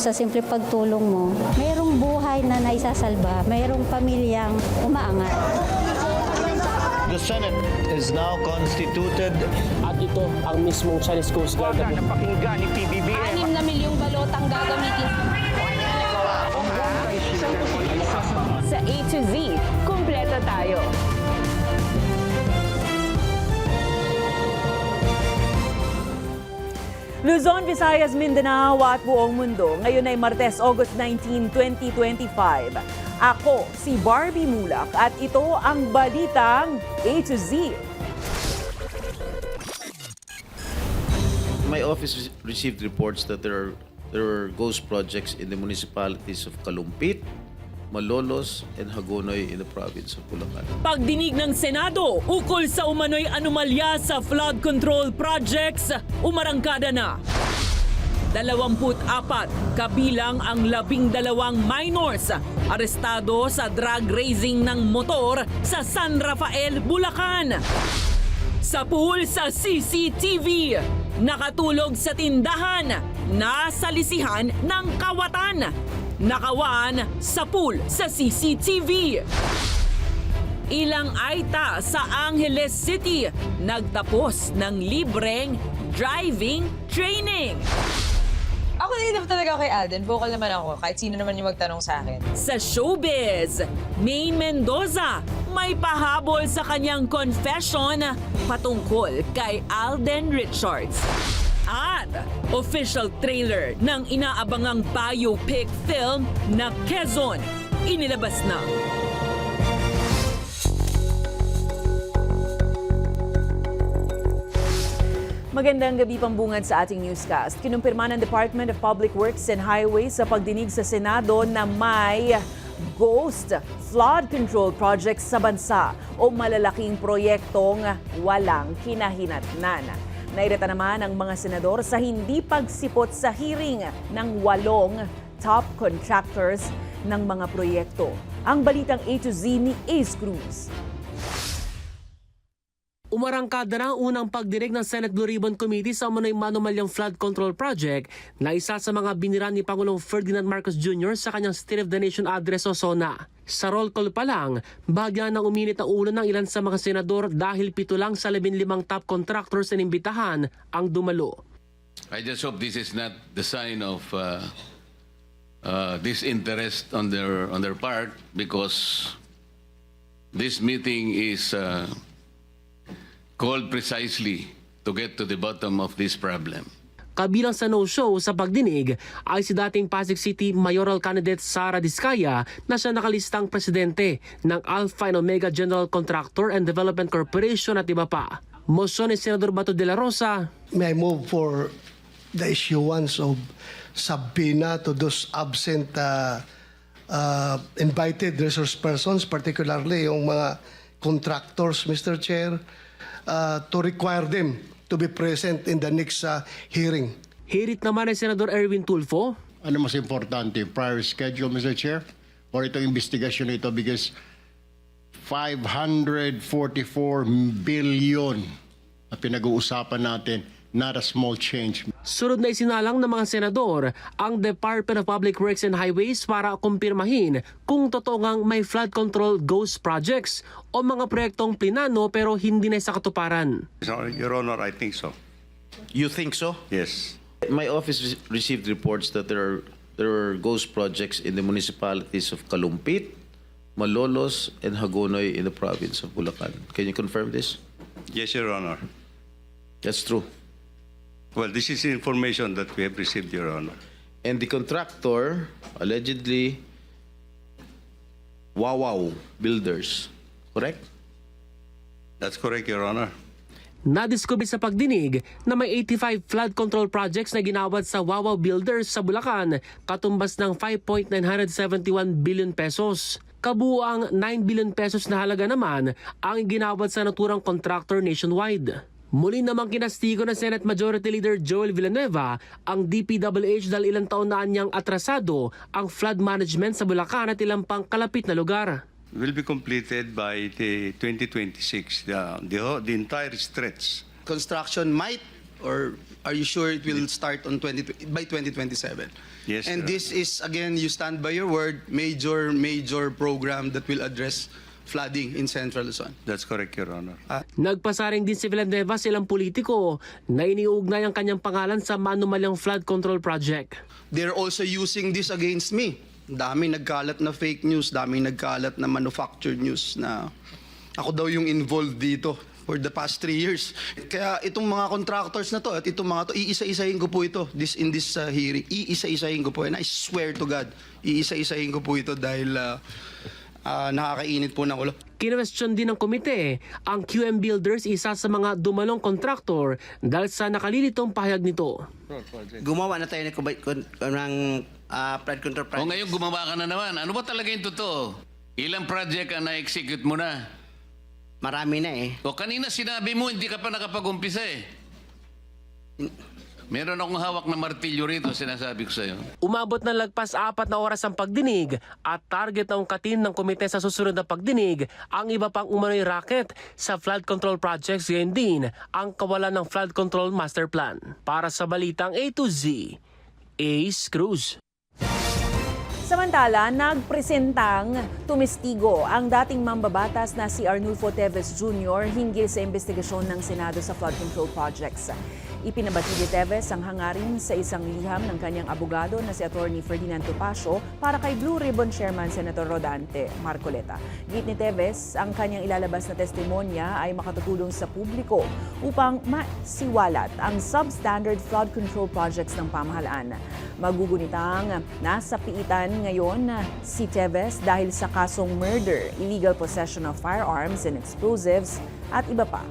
Sa simple pagtulong mo, mayroong buhay na naisasalba, mayroong pamilyang umaangat. The Senate is now constituted. At ito ang mismong Chinese Coast Guard. Napakinggan ni PBBM. 6 na milyong balotang gagamitin sa A to Z. Kumpleto tayo. Luzon, Visayas, Mindanao at buong mundo. Ngayon ay Martes, August 19, 2025. Ako si Barbie Mulak at ito ang balitang A to Z. My office received reports that there are ghost projects in the municipalities of Kalumpit, Malolos, and Hagonoy in the province of Bulacan. Pagdinig ng Senado ukol sa umano'y anomalya sa flood control projects, umarangkada na. 24 kabilang ang 12 minors arestado sa drug racing ng motor sa San Rafael, Bulacan. Sa pool sa CCTV, nakatulog sa tindahan, nasalisihan ng kawatan. Nakawan sa pool sa CCTV. Ilang aita sa Angeles City nagtapos ng libreng driving training. Ako nainip talaga kay Alden. Vocal naman ako, kahit sino naman yung magtanong sa akin. Sa showbiz, Maine Mendoza may pahabol sa kanyang confession patungkol kay Alden Richards. At official trailer ng inaabangang biopic film na Quezon inilabas na. Magandang gabi pambungad sa ating newscast. Kinumpirma ng Department of Public Works and Highways sa pagdinig sa Senado na may ghost flood control projects sa bansa o malalaking proyektong walang kinahinatnan. Nairita naman ang mga senador sa hindi pagsipot sa hearing ng 8 top contractors ng mga proyekto. Ang balitang A to Z ni Ace Cruz. Umarangkada na ang unang pagdinig ng Senate Blue Ribbon Committee sa umano'y manumalyang flood control project na isa sa mga binira ni Pangulong Ferdinand Marcos Jr. sa kanyang State of the Nation Address o SONA. Sa roll call pa lang, bahagya nang uminit ang ulo ng ilan sa mga senador dahil 7 lang sa 15 top contractors na inimbitahan ang dumalo. I just hope this is not the sign of disinterest on their part, because this meeting is called precisely to get to the bottom of this problem. Kabilang sa no-show sa pagdinig ay si dating Pasig City mayoral candidate Sara Diskaya na siya nakalistang presidente ng Alpha and Omega General Contractor and Development Corporation at iba pa. Motion ni Senador Bato de la Rosa. May I move for the issuance of subpoena to those absent invited resource persons, particularly yung mga contractors, Mr. Chair, to require them to be present in the next hearing. Hirit naman ni Senador Erwin Tulfo. Ano mas importante, prior schedule, Mr. Chair, or itong investigasyon ito, because 544 billion na pinag-uusapan natin, not a small change. Sunod na isinalang ng mga senador ang Department of Public Works and Highways para kumpirmahin kung totoo ngang may flood control ghost projects o mga proyektong plinano pero hindi na sa katuparan. Your Honor, I think so. You think so? Yes. My office received reports that there are ghost projects in the municipalities of Kalumpit, Malolos, and Hagonoy in the province of Bulacan. Can you confirm this? Yes, Your Honor. That's true. Well, this is information that we have received, Your Honor. And the contractor, allegedly, Wawaw Builders, correct? That's correct, Your Honor. Nadiskubre sa pagdinig na may 85 flood control projects na ginawad sa Wawaw Builders sa Bulacan, katumbas ng 5.971 billion pesos. Kabuuang 9 billion pesos na halaga naman ang ginawad sa naturang contractor nationwide. Muli namang kinastigo ng Senate Majority Leader Joel Villanueva ang DPWH dahil ilang taon na niyang atrasado ang flood management sa Bulacan at ilang pang kalapit na lugar. Will be completed by the 2026, the entire stretch. Construction might or are you sure it will start on by 2027? Yes, And Your this is, again, you stand by your word, major program that will address flooding in Central Luzon. That's correct, Your Honor. Nagpasaring din si Villanueva sa ilang politiko na iniugnay ang kanyang pangalan sa manumalyang flood control project. They're also using this against me. Daming nagkalat na fake news, daming nagkalat na manufactured news na ako daw yung involved dito for the past 3 years. Kaya itong mga contractors na to at itong mga to, iisa-isahin ko po ito in this hearing. Iisa-isahin ko po. And I swear to God, iisa-isahin ko po ito dahil nakakainit po ng ulo. Kinwestiyon din ng komite ang QM Builders, isa sa mga dumalong kontraktor dahil sa nakalilitong pahayag nito. Gumawa na tayo ng flood control project. O ngayon gumawa ka na naman. Ano ba talaga yung totoo? Ilang project ang na-execute mo na? Marami na eh. O kanina sinabi mo hindi ka pa nakapag-umpisa eh. Meron akong hawak na martilyo rito, sinasabi ko sa'yo. Umabot ng lagpas 4 na oras ang pagdinig at target na ungkatin ng komite sa susunod na pagdinig ang iba pang umano'y racket sa flood control projects, gayon din ang kawalan ng flood control master plan. Para sa Balitang A to Z, Ace Cruz. Samantala, nagpresentang tumistigo ang dating mambabatas na si Arnulfo Teves Jr. hinggil sa investigasyon ng Senado sa flood control projects. Ipinabati ni Teves ang hangarin sa isang liham ng kanyang abogado na si Atty. Ferdinand Topacio para kay Blue Ribbon Chairman Senator Rodante Marcoleta. Git ni Teves, ang kanyang ilalabas na testimonya ay makatutulong sa publiko upang masiwalat ang substandard flood control projects ng pamahalaan. Magugunitang nasa piitan ngayon si Teves dahil sa kasong murder, illegal possession of firearms and explosives at iba pa.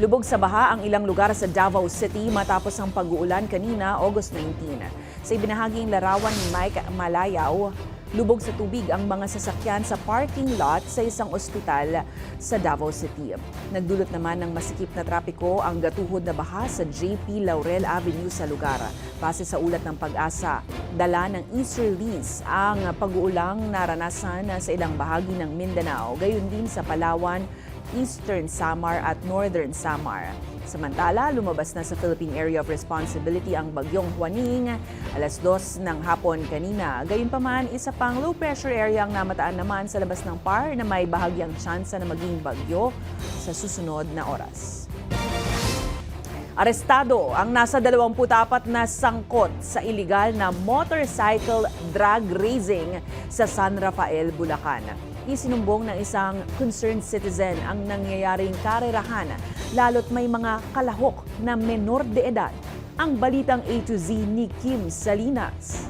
Lubog sa baha ang ilang lugar sa Davao City matapos ang pag-uulan kanina, August 19. Sa ibinahaging larawan ni Mike Malayaw, lubog sa tubig ang mga sasakyan sa parking lot sa isang ospital sa Davao City. Nagdulot naman ng masikip na trapiko ang gatuhod na baha sa JP Laurel Avenue sa lugar. Base sa ulat ng Pag-asa, dala ng easterlies ang pag-uulang naranasan sa ilang bahagi ng Mindanao, gayon din sa Palawan, Eastern Samar at Northern Samar. Samantala, lumabas na sa Philippine Area of Responsibility ang bagyong Juaning alas 2 ng hapon kanina. Gayunpaman, isa pang low pressure area ang namataan naman sa labas ng PAR na may bahagyang tsansa na maging bagyo sa susunod na oras. Arestado ang nasa 24 na sangkot sa iligal na motorcycle drag racing sa San Rafael, Bulacan. Isinumbong ng isang concerned citizen ang nangyayaring karerahan, lalo't may mga kalahok na menor de edad. Ang Balitang A to Z ni Kim Salinas.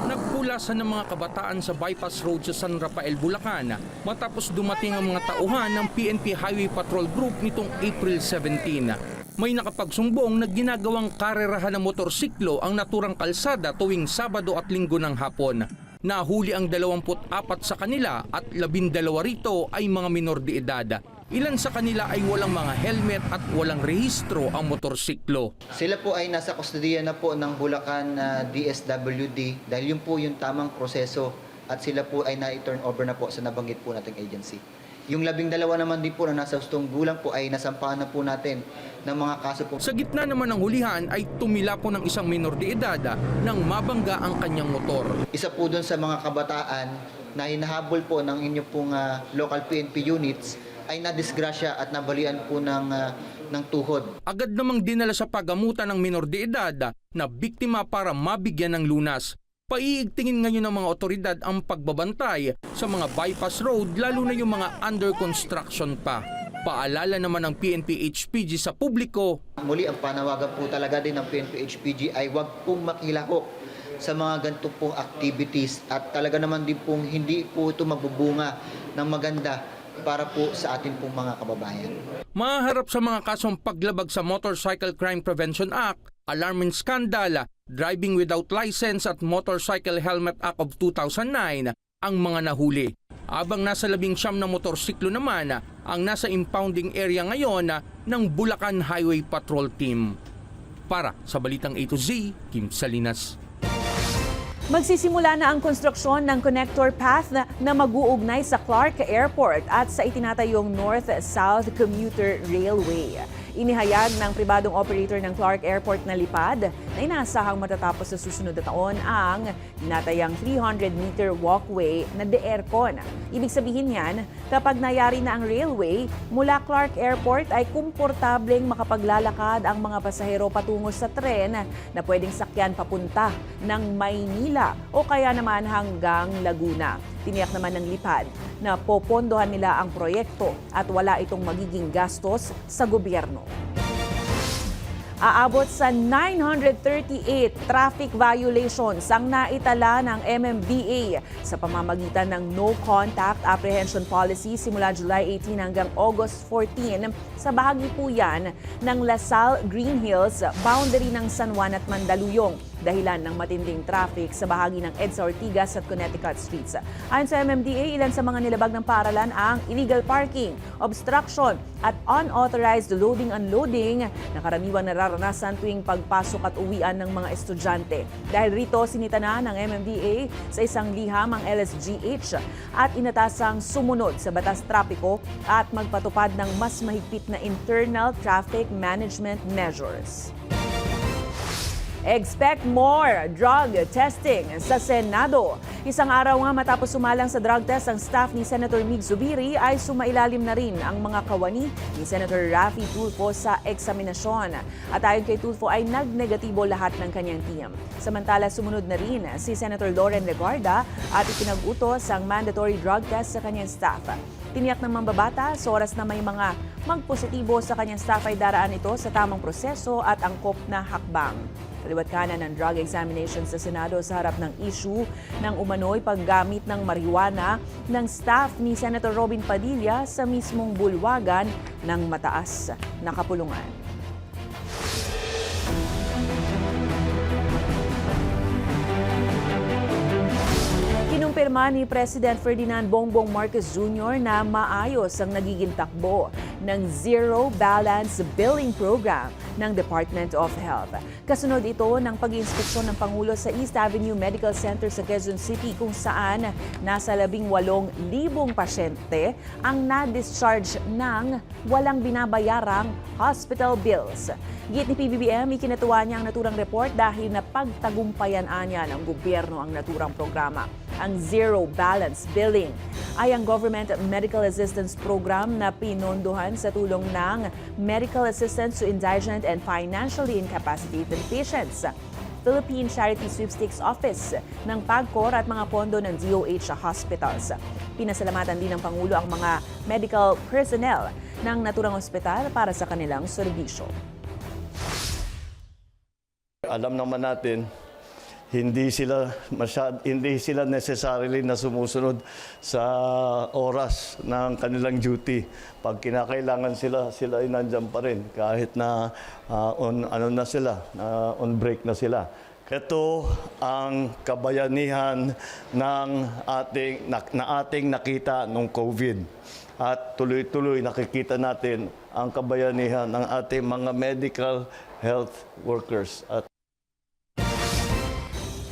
Nagpulasan ng mga kabataan sa bypass road sa San Rafael, Bulacan matapos dumating ang mga tauhan ng PNP Highway Patrol Group nitong April 17. May nakapagsumbong na ginagawang karerahan ng motorsiklo ang naturang kalsada tuwing Sabado at Linggo ng hapon. Nahuli ang 24 sa kanila at 12 rito ay mga minor de edad. Ilan sa kanila ay walang mga helmet at walang rehistro ang motorsiklo. Sila po ay nasa kustodiya na po ng Bulacan DSWD dahil yun po yung tamang proseso at sila po ay na-turn over na po sa nabanggit po nating agency. Yung 12 naman din po na nasa hustong gulang po ay nasampahan na po natin ng mga kaso po. Sa gitna naman ng hulihan ay tumila po ng isang minor de edad nang mabangga ang kanyang motor. Isa po doon sa mga kabataan na hinahabol po ng inyo pong local PNP units ay nadisgrasya at nabalian po ng tuhod. Agad namang dinala sa pagamutan ng minor de edad na biktima para mabigyan ng lunas. Paiigtingin ngayon ng mga otoridad ang pagbabantay sa mga bypass road lalo na yung mga under construction pa. Paalala naman ng PNP HPG sa publiko. Muli ang panawagan po talaga din ng PNP HPG ay huwag pong makilahok sa mga ganito pong activities at talaga naman din pong hindi po ito magbubunga ng maganda para po sa ating pong mga kababayan. Maharap sa mga kasong paglabag sa Motorcycle Crime Prevention Act, alarming scandal, driving without license at Motorcycle Helmet Act of 2009 ang mga nahuli. Abang nasa 19 na motorsiklo naman ang nasa impounding area ngayon ng Bulacan Highway Patrol Team. Para sa Balitang A to Z, Kim Salinas. Magsisimula na ang konstruksyon ng connector path na mag-uugnay sa Clark Airport at sa itinatayong North-South Commuter Railway. Inihayag ng pribadong operator ng Clark Airport na lipad na inaasahang matatapos sa susunod na taon ang tinatayang 300-meter walkway na de-aircon. Ibig sabihin yan, kapag nayari na ang railway, mula Clark Airport ay komportableng makapaglalakad ang mga pasahero patungo sa tren na pwedeng sakyan papunta ng Maynila o kaya naman hanggang Laguna. Tiniyak naman ng lipad na popondohan nila ang proyekto at wala itong magiging gastos sa gobyerno. Aabot sa 938 traffic violations ang naitala ng MMDA sa pamamagitan ng No Contact Apprehension Policy simula July 18 hanggang August 14 sa bahagi po yan ng Lasal, Green Hills, boundary ng San Juan at Mandaluyong, dahilan ng matinding traffic sa bahagi ng EDSA Ortigas at Connecticut Streets. Ayon sa MMDA, ilan sa mga nilabag ng paaralan ang illegal parking, obstruction at unauthorized loading-unloading na karaniwang nararanasan tuwing pagpasok at uwian ng mga estudyante. Dahil rito, sinita na ng MMDA sa isang liham ang LSGH at inatasang sumunod sa batas trapiko at magpatupad ng mas mahigpit na internal traffic management measures. Expect more drug testing sa Senado. Isang araw nga matapos sumalang sa drug test ang staff ni Senator Mig Zubiri ay sumailalim na rin ang mga kawani ni Senator Raffy Tulfo sa eksaminasyon. At ayon kay Tulfo ay nagnegatibo lahat ng kanyang team. Samantala sumunod na rin si Senator Loren Legarda at ipinag-utos ang mandatory drug test sa kanyang staff. Tiniyak ng mambabata, sa oras na may mga magpositibo sa kanyang staff ay daraan ito sa tamang proseso at angkop na hakbang. Kaliwat kanan ng drug examination sa Senado sa harap ng issue ng umano'y paggamit ng marijuana ng staff ni Senator Robin Padilla sa mismong bulwagan ng mataas na kapulungan. Kinumpirma ni President Ferdinand Bongbong Marcos Jr. na maayos ang nagiging takbo ng Zero Balance Billing Program ng Department of Health. Kasunod ito ng pag-iinspeksyon ng Pangulo sa East Avenue Medical Center sa Quezon City kung saan nasa 18,000 pasyente ang na-discharge ng walang binabayarang hospital bills. Git ni PBBM, ikinatuwa niya ang naturang report dahil napagtagumpayan niya ng gobyerno ang naturang programa. Ang Zero Balance Billing ay ang Government Medical Assistance Program na pinondohan sa tulong ng Medical Assistance to Indigent and Financially Incapacitated Patients, Philippine Charity Sweepstakes Office ng PAGCOR at mga pondo ng DOH hospitals. Pinasalamatan din ng Pangulo ang mga medical personnel ng naturang ospital para sa kanilang serbisyo. Alam naman natin, hindi sila necessarily na sumusunod sa oras ng kanilang duty. Pag kinakailangan sila ay nandiyan pa rin kahit na on break na sila. Ito ang kabayanihan ng ating nakita nung COVID. At tuloy-tuloy nakikita natin ang kabayanihan ng ating mga medical health workers. At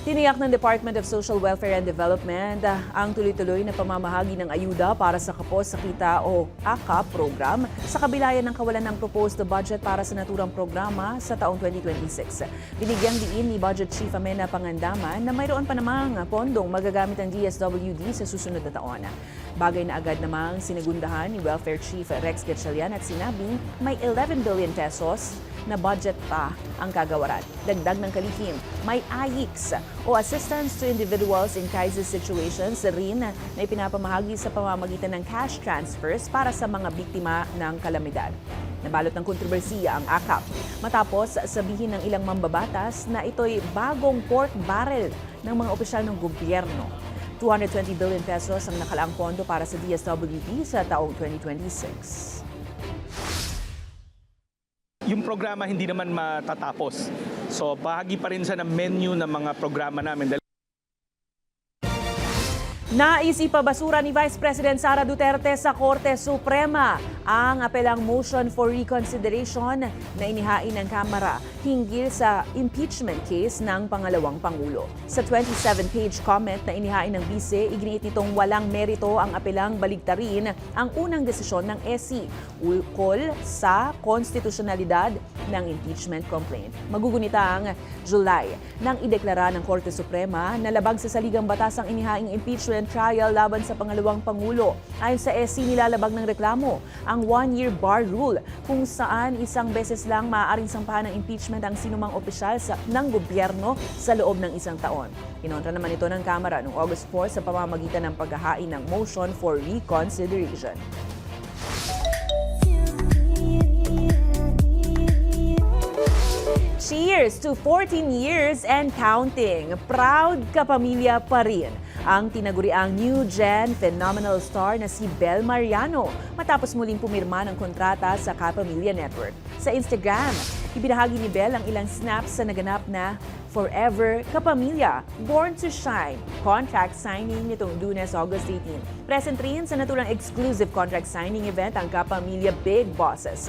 tiniyak ng Department of Social Welfare and Development ang tuloy-tuloy na pamamahagi ng ayuda para sa Kapos sa Kita o AKAP program sa kabilayan ng kawalan ng proposed budget para sa naturang programa sa taong 2026. Binigyang diin ni Budget Chief Amena Pangandaman na mayroon pa namang pondong magagamit ang DSWD sa susunod na taon. Bagay na agad namang sinigundahan ni Welfare Chief Rex Gatchalian at sinabing may 11 billion pesos na budget pa ang kagawaran. Dagdag ng kalihim, may AIX o Assistance to Individuals in Crisis Situations rin na ipinapamahagi sa pamamagitan ng cash transfers para sa mga biktima ng kalamidad. Nabalot ng kontrobersiya ang AKAP matapos sabihin ng ilang mambabatas na ito'y bagong pork barrel ng mga opisyal ng gobyerno. 220 billion pesos ang nakalaang pondo para sa DSWD sa taong 2026. Yung programa hindi naman matatapos. So bahagi pa rin sa menu ng mga programa namin. Nais ipabasura ni Vice President Sara Duterte sa Korte Suprema ang apelang motion for reconsideration na inihain ng Kamara hinggil sa impeachment case ng pangalawang Pangulo. Sa 27-page comment na inihain ng Bise, iginiit nitong walang merito ang apelang baligtarin ang unang desisyon ng SC ukol sa konstitusyonalidad ng impeachment complaint. Magugunitang July nang ideklara ng Korte Suprema na labag sa saligang batas ang inihaing impeachment trial laban sa pangalawang Pangulo. Ayon sa SC, nilalabag ng reklamo ang one-year bar rule kung saan isang beses lang maaaring sampahan ng impeachment ang sinumang opisyal ng gobyerno sa loob ng isang taon. Kinontra naman ito ng Kamara noong August 4 sa pamamagitan ng paghahain ng motion for reconsideration. Cheers to 14 years and counting. Proud kapamilya pa rin ang tinaguriang new gen phenomenal star na si Bel Mariano matapos muling pumirma ng kontrata sa Kapamilya Network. Sa Instagram, ibinahagi ni Bel ang ilang snaps sa naganap na Forever Kapamilya, Born to Shine contract signing nitong Lunes, August 18. Present rin sa naturang exclusive contract signing event ang Kapamilya Big Bosses.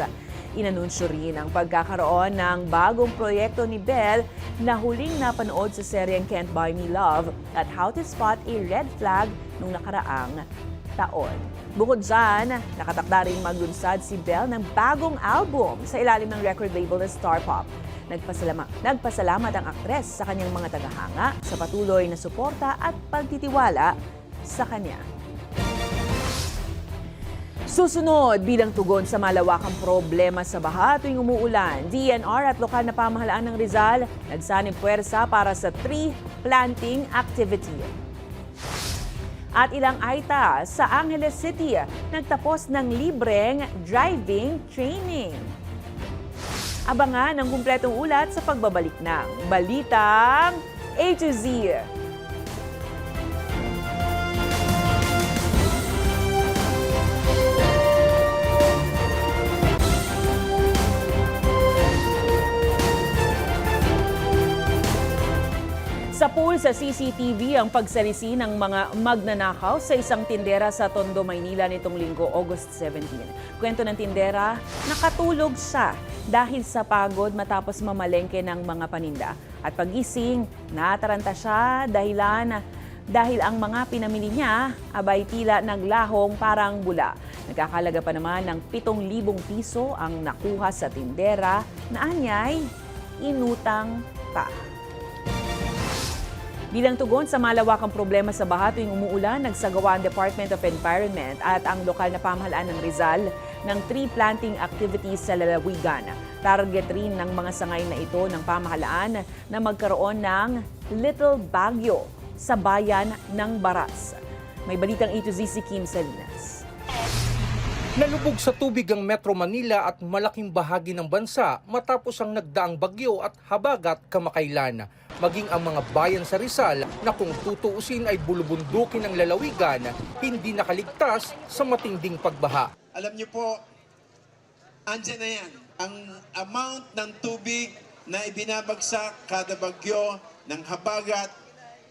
Inanunsyo rin ang pagkakaroon ng bagong proyekto ni Bel na huling napanood sa seryeng Can't Buy Me Love at How to Spot a Red Flag nung nakaraang taon. Bukod dyan, nakatakda rin maglunsad si Bel ng bagong album sa ilalim ng record label na Star Pop. Nagpasalamat ang aktres sa kanyang mga tagahanga sa patuloy na suporta at pagtitiwala sa kanya. Susunod, bilang tugon sa malawakang problema sa baha tuwing umuulan, DNR at lokal na pamahalaan ng Rizal nagsanib puwersa para sa tree planting activity. At ilang Aita sa Angeles City nagtapos ng libreng driving training. Abangan ang kumpletong ulat sa pagbabalik ng Balitang A to Z. Sa pool sa CCTV ang pagsalisi ng mga magnanakaw sa isang tindera sa Tondo, Maynila nitong Linggo, August 17. Kwento ng tindera, nakatulog siya dahil sa pagod matapos mamalengke ng mga paninda. At pagising, nataranta siya dahil ang mga pinamili niya abay tila naglahong parang bula. Nagkakalaga pa naman ng 7,000 piso ang nakuha sa tindera na anyay inutang pa. Bilang tugon sa malawakang problema sa baha tuwing umuulan, nagsagawa ang Department of Environment at ang lokal na pamahalaan ng Rizal ng tree planting activities sa lalawigan. Target rin ng mga sangay na ito ng pamahalaan na magkaroon ng Little Baguio sa bayan ng Baras. May balitang A to Z si Kim Salinas. Nalubog sa tubig ang Metro Manila at malaking bahagi ng bansa matapos ang nagdaang bagyo at habagat kamakailan. Maging ang mga bayan sa Rizal na kung tutuusin ay bulubundukin ng lalawigan, hindi nakaligtas sa matinding pagbaha. Alam niyo po, andyan na yan. Ang amount ng tubig na ibinabagsak kada bagyo ng habagat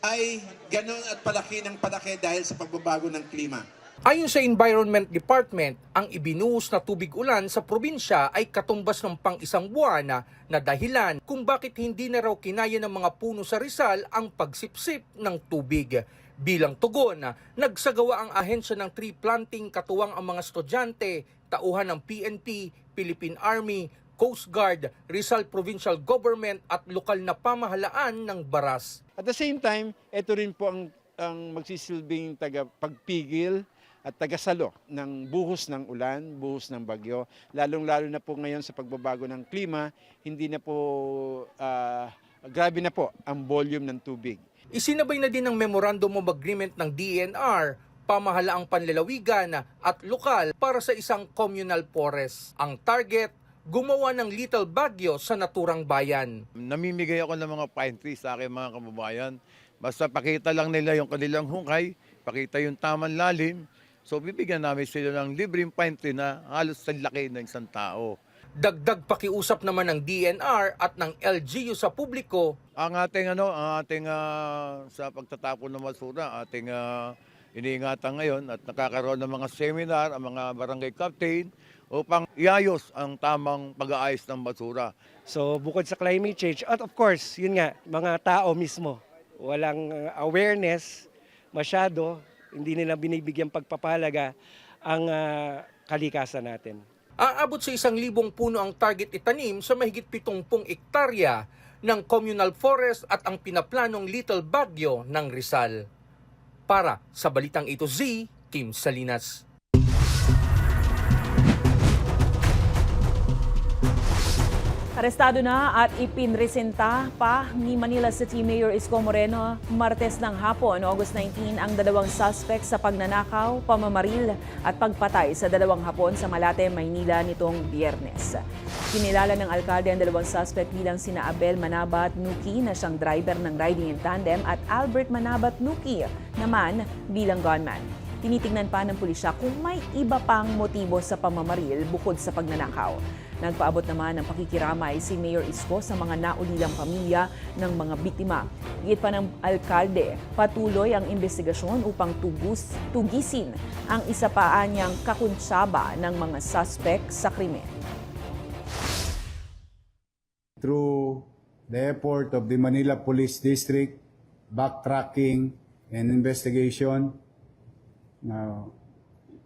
ay ganon at palaki ng palaki dahil sa pagbabago ng klima. Ayon sa Environment Department, ang ibinuhos na tubig ulan sa probinsya ay katumbas ng pang-isang buwan na dahilan kung bakit hindi na raw kinaya ng mga puno sa Rizal ang pagsipsip ng tubig. Bilang tugon, nagsagawa ang ahensya ng tree planting katuwang ang mga estudyante, tauhan ng PNP, Philippine Army, Coast Guard, Rizal Provincial Government at lokal na pamahalaan ng Baras. At the same time, ito rin po ang magsisilbing tagapagpigil at tagasalo ng buhos ng ulan, buhos ng bagyo. Lalong-lalo na po ngayon sa pagbabago ng klima, hindi na po, grabe na po ang volume ng tubig. Isinabay na din ng Memorandum of Agreement ng DNR, pamahalaang panlalawigan at lokal para sa isang communal forest. Ang target, gumawa ng Little Baguio sa naturang bayan. Namimigay ako ng mga pine trees sa aking mga kababayan. Basta pakita lang nila yung kanilang hukay, pakita yung tamang lalim. So bibigyan namin sila ng libreng pine tree na halos sa laki ng isang tao. Dagdag pakiusap naman ng DNR at ng LGU sa publiko. Ang ating sa pagtatapon ng basura, ating iniingatan ngayon at nakakaroon ng mga seminar ang mga barangay captain upang iayos ang tamang pag-aayos ng basura. So bukod sa climate change, at of course, yun nga, mga tao mismo, walang awareness masyado, hindi nila binibigyan pagpapahalaga ang kalikasan natin. Aabot sa 1,000 puno ang target itanim sa mahigit 70 ektarya ng communal forest at ang pinaplanong Little Baguio ng Rizal. Para sa Balitang A to Z, Kim Salinas. Arestado na at ipinresenta pa ni Manila City Mayor Isko Moreno Martes ng hapon, August 19, ang 2 suspect sa pagnanakaw, pamamaril at pagpatay sa 2 hapon sa Malate, Maynila nitong Biyernes. Kinilala ng alkalde ang 2 suspect bilang sina Abel Manabat Nuki na siyang driver ng riding in tandem at Albert Manabat Nuki naman bilang gunman. Tinitingnan pa ng pulisya kung may iba pang motibo sa pamamaril bukod sa pagnanakaw. Nagpaabot naman ng pakikiramay si Mayor Isko sa mga naulilang pamilya ng mga biktima. Higit pa ng alkalde, patuloy ang investigasyon upang tugisin ang isa pa niyang kakuntsaba ng mga suspect sa krimen. Through the effort of the Manila Police District, backtracking and investigation,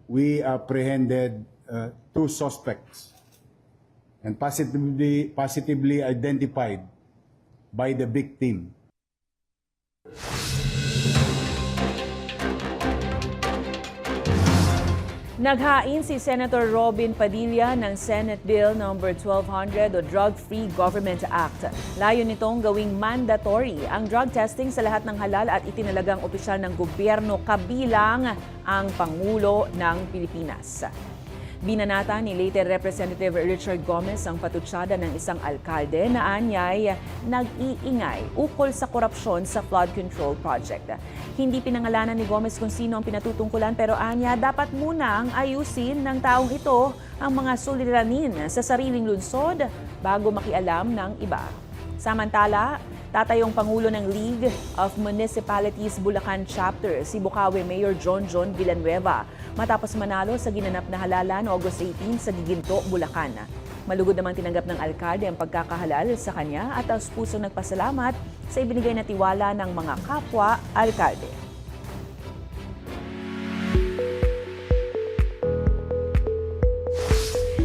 we apprehended 2 suspects and positively identified by the victim. Naghain si Senator Robin Padilla ng Senate Bill No. 1200 o Drug-Free Government Act. Layo nitong gawing mandatory ang drug testing sa lahat ng halal at itinalagang opisyal ng gobyerno kabilang ang Pangulo ng Pilipinas. Binanata ni late Representative Richard Gomez ang patutsada ng isang alkalde na anyay nag-iingay ukol sa korupsyon sa flood control project. Hindi pinangalanan ni Gomez kung sino ang pinatutungkulan pero anya dapat munang ayusin ng taong ito ang mga suliranin sa sariling lungsod bago makialam ng iba. Samantala, tatayong Pangulo ng League of Municipalities Bulacan Chapter, si Bukawi Mayor John Villanueva, matapos manalo sa ginanap na halalan August 18 sa Giginto, Bulacan. Malugod namang tinanggap ng alkalde ang pagkakahalal sa kanya at taus-pusong nagpasalamat sa ibinigay na tiwala ng mga kapwa alkalde.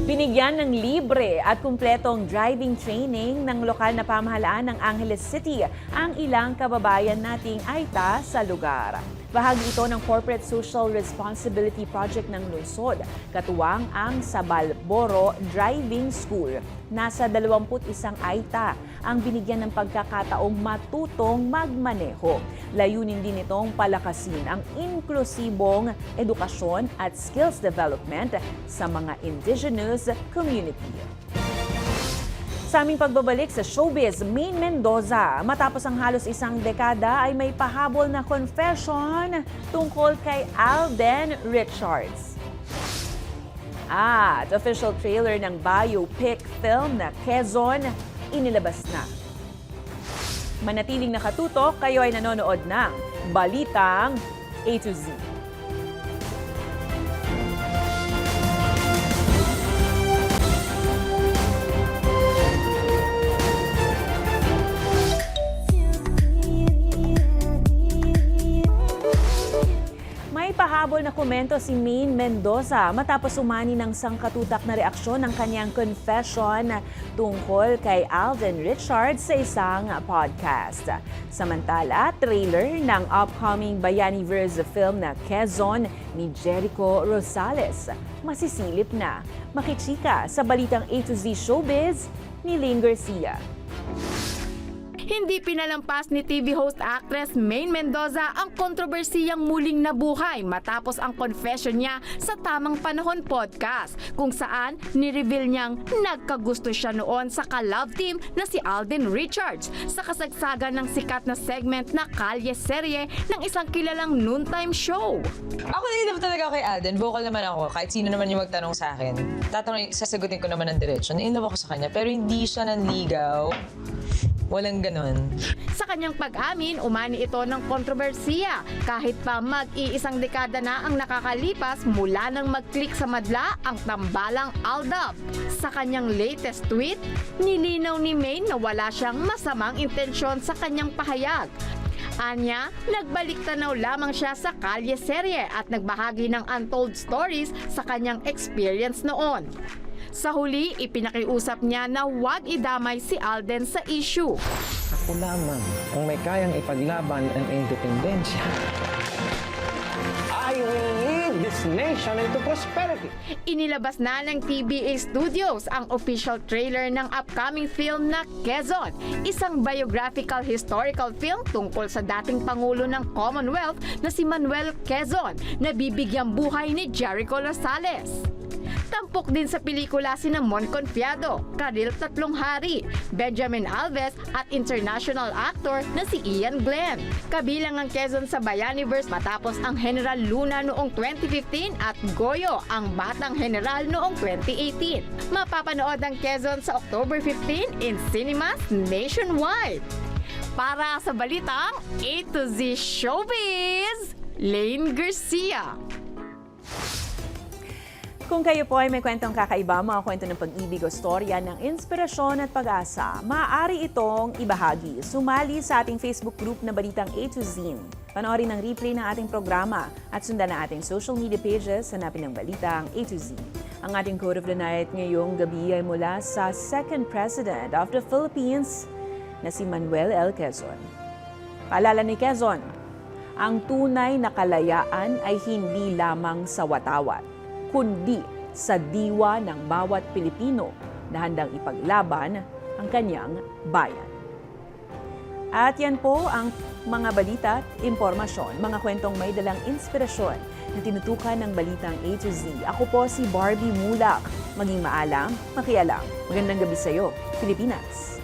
Binigyan ng libre at kumpletong driving training ng lokal na pamahalaan ng Angeles City ang ilang kababayan nating Aita sa lugar. Bahagi ito ng Corporate Social Responsibility Project ng lungsod, katuwang ang Sabalboro Driving School. Nasa 21 Aita ang binigyan ng pagkakataong matutong magmaneho. Layunin din itong palakasin ang inklusibong edukasyon at skills development sa mga indigenous community. Sa aming pagbabalik sa showbiz, Maine Mendoza, matapos ang halos 1 dekada ay may pahabol na confession tungkol kay Alden Richards. At official trailer ng biopic film na Quezon, inilabas na. Manatiling nakatutok, kayo ay nanonood ng Balitang A to Z. Pahabol na komento si Maine Mendoza matapos umani ng sangkatutak na reaksyon ng kanyang confession tungkol kay Alden Richards sa isang podcast. Samantala, trailer ng upcoming Bayaniverse film na Quezon ni Jericho Rosales masisilip na. Makichika sa Balitang A to Z Showbiz ni Lynn Garcia. Hindi pinalampas ni TV host actress Maine Mendoza ang kontrobersiyang muling nabuhay matapos ang confession niya sa Tamang Panahon podcast kung saan nireveal niyang nagkagusto siya noon sa ka-love team na si Alden Richards sa kasagsagan ng sikat na segment na Kalye Serye ng isang kilalang noontime show. Ako naman talaga kay Alden. Vocal naman ako. Kahit sino naman yung magtanong sa akin. Sasagutin ko naman ng diretsyo. Na-inlove ako sa kanya. Pero hindi siya nanligaw. Walang ganon. Sa kanyang pag-amin, umani ito ng kontrobersiya kahit pa mag-iisang dekada na ang nakakalipas mula nang mag-click sa madla ang tambalang Aldab. Sa kanyang latest tweet, nilinaw ni Maine na wala siyang masamang intensyon sa kanyang pahayag. Anya, nagbalik tanaw lamang siya sa kalye serye at nagbahagi ng untold stories sa kanyang experience noon. Sa huli, ipinakiusap niya na huwag idamay si Alden sa issue. Ako lamang ang may kayang ipaglaban ang independensya. I will lead this nation into prosperity. Inilabas na ng TBA Studios ang official trailer ng upcoming film na Quezon, isang biographical historical film tungkol sa dating Pangulo ng Commonwealth na si Manuel Quezon na bibigyang buhay ni Jericho Rosales. Tampok din sa pelikula sina Mon Confiado, Karil Tatlong Hari, Benjamin Alves at international actor na si Ian Glenn. Kabilang ang Quezon sa Bayaniverse matapos ang General Luna noong 2015 at Goyo ang Batang General noong 2018. Mapapanood ang Quezon sa October 15 in cinemas nationwide. Para sa balitang A to Z Showbiz, Lane Garcia. Kung kayo po ay may kwentong kakaiba, mga kwento ng pag-ibig o storya ng inspirasyon at pag-asa, maaari itong ibahagi. Sumali sa ating Facebook group na Balitang A to Z. Panoorin ang replay ng ating programa at sundan ang ating social media pages, hanapin ang Balitang A to Z. Ang ating quote of the night ngayong gabi ay mula sa second President of the Philippines na si Manuel L. Quezon. Paalala ni Quezon, ang tunay na kalayaan ay hindi lamang sa watawat, kundi sa diwa ng bawat Pilipino na handang ipaglaban ang kanyang bayan. At yan po ang mga balita at impormasyon, mga kwentong may dalang inspirasyon na tinutukan ng Balitang A to Z. Ako po si Barbie Mulak. Maging maalam, makialam. Magandang gabi sa iyo, Pilipinas.